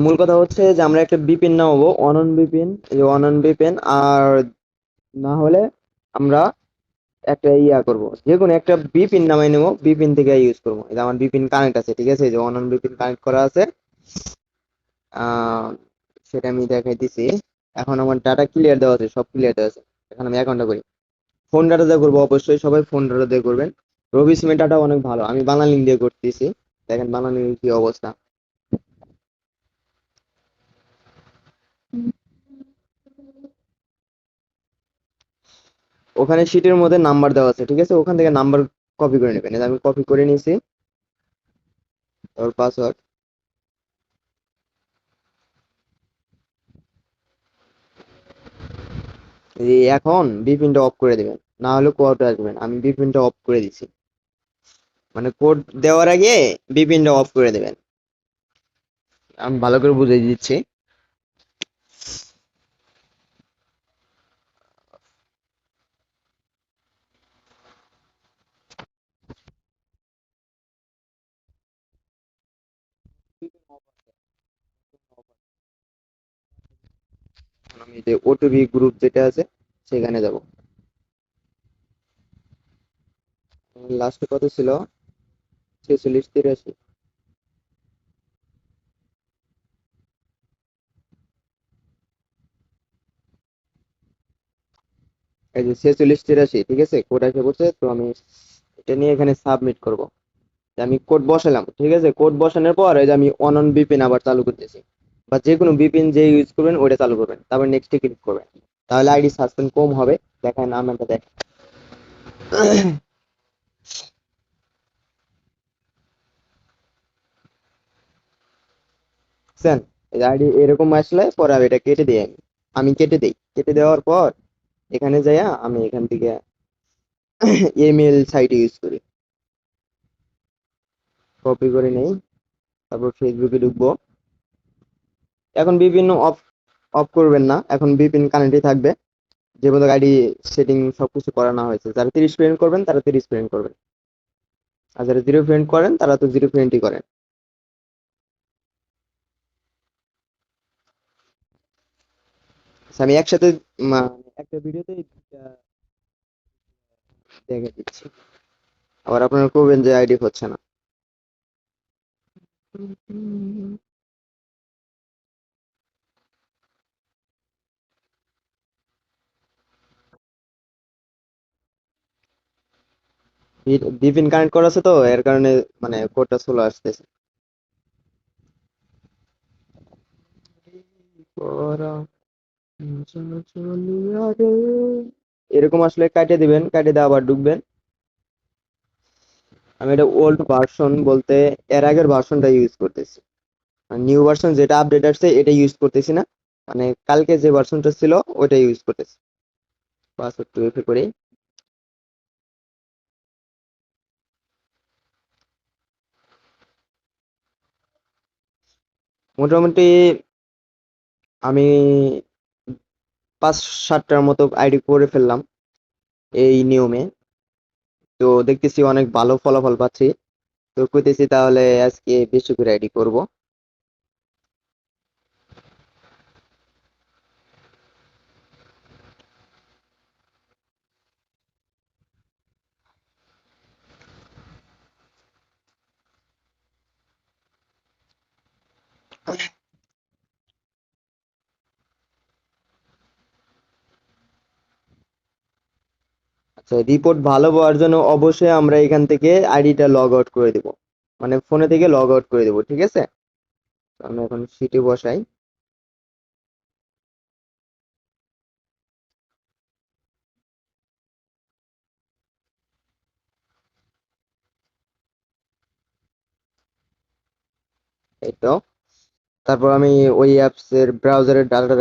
মূল কথা হচ্ছে যে আমরা একটা বিপিন নামাবো, অনন বিপিন, এই যে অনন বিপিন। আর না হলে আমরা একটা করবো, যে কোনো একটা বিপিন নামাই নেবো, বিপিন থেকে ইউজ করবো। এই যে আমার বিপিন কানেক্ট আছে, ঠিক আছে, এই যে অনন বিপিন কানেক্ট করা আছে। আহ সেটা আমি দেখাই দিছি। এখন আমার ডাটা ক্লিয়ার দেওয়া আছে, সব ক্লিয়ার দেওয়া আছে। এখন আমি অ্যাকাউন্টটা করি। ফোন ডাটা দিয়ে করবো, অবশ্যই সবাই ফোন ডাটা দিয়ে করবেন। রবি সিমের ডাটা অনেক ভালো, আমি বাংলা লিঙ্ক দিয়ে করতেছি। দেখেন বাংলা লিঙ্ক কি অবস্থা। ওখানে শিটের মধ্যে নাম্বার দেওয়া আছে, ঠিক আছে, ওখান থেকে নাম্বার কপি করে নেবেন। এই যে আমি কপি করে নিয়েছি ওর পাসওয়ার্ড। এই এখন বিপিনটা অফ করে দিবেন, না হলে কোড আসবেন। আমি বিপিনটা অফ করে দিছি, মানে কোড দেওয়ার আগে বিপিনটা অফ করে দেবেন। আমি ভালো করে বুঝিয়ে দিচ্ছি। আমি যে ওটিপি গ্রুপ যেটা আছে সেখানে যাব। লাস্টে কত ছিল? 46 83। এই যে 46 83, ঠিক আছে, কোড এসে পড়ছে। তো আমি এটা নিয়ে এখানে সাবমিট করব। আমি কোড বসালাম, ঠিক আছে, কোড বসানোর পর এই যে আমি অনন বিপিন আবার চালু করতেছি। বা যে কোনো বিপিন যে ইউজ করবেন ওইটা চালু করবেন, তারপর নেক্সটে ক্লিক করবেন। তাহলে আইডি সাসপেন্ড কম হবে। দেখেন আমারটা দেখেন। বুঝছেন? এই আইডি এরকম আসলে পরে আমি এটা কেটে দিই। আমি কেটে দিই, কেটে দেওয়ার পর এখানে যাইয়া আমি এখান থেকে ইমেল সাইট ইউজ করি, কপি করে নেই। তারপর ফেসবুকে ঢুকবো। এখন বিভিন্ন অফ অফ করবেন না, এখন বিপিন কানেক্টই থাকবে। যে পর্যন্ত আইডি সেটিং সবকিছু করা না হয়েছে। যারা 30 ফ্রেন্ড করবেন তারা 30 ফ্রেন্ড করবেন, আর যারা 0 ফ্রেন্ড করেন তারা তো 0 ফ্রেন্ডই করেন। আচ্ছা, আমি একসাথে একটা ভিডিওতে দুইটা দেখে দিচ্ছি, আবার আপনারা করবেন যে আইডি হচ্ছে না। বিপিন কানেক্ট করা আছে তো এর কারণে মানে কোডটা স্লো আসতেছে। এরকম আসলে কাটে দিবেন, কাটে দিয়ে আবার ঢুকবেন। আমি এটা ওল্ড ভার্সন বলতে এর আগের ভার্সনটা ইউজ করতেছি। নিউ ভার্সন যেটা আপডেট আসছে এটা ইউজ করতেছি না, মানে কালকে যে ভার্সনটা ছিল ওইটা ইউজ করতেছি। পাসওয়ার্ড টু এফে করি। মোটামুটি আমি 5-7টার মতো আইডি করে ফেললাম এই নিয়মে। তো দেখতেছি অনেক ভালো ফলাফল পাচ্ছি। তো কইতেছি তাহলে আজকে বেশি করে আইডি করব। আচ্ছা, রিপোর্ট ভালো পাওয়ার জন্য অবশ্যই আমরা এখান থেকে আইডিটা লগ আউট করে দিব, মানে ফোনে থেকে লগ আউট করে দেবো, ঠিক আছে। তো আমি এখন সিটি বসাই। এই তো। তারপর আমি ওই অ্যাপস এর ব্রাউজারের ডাটা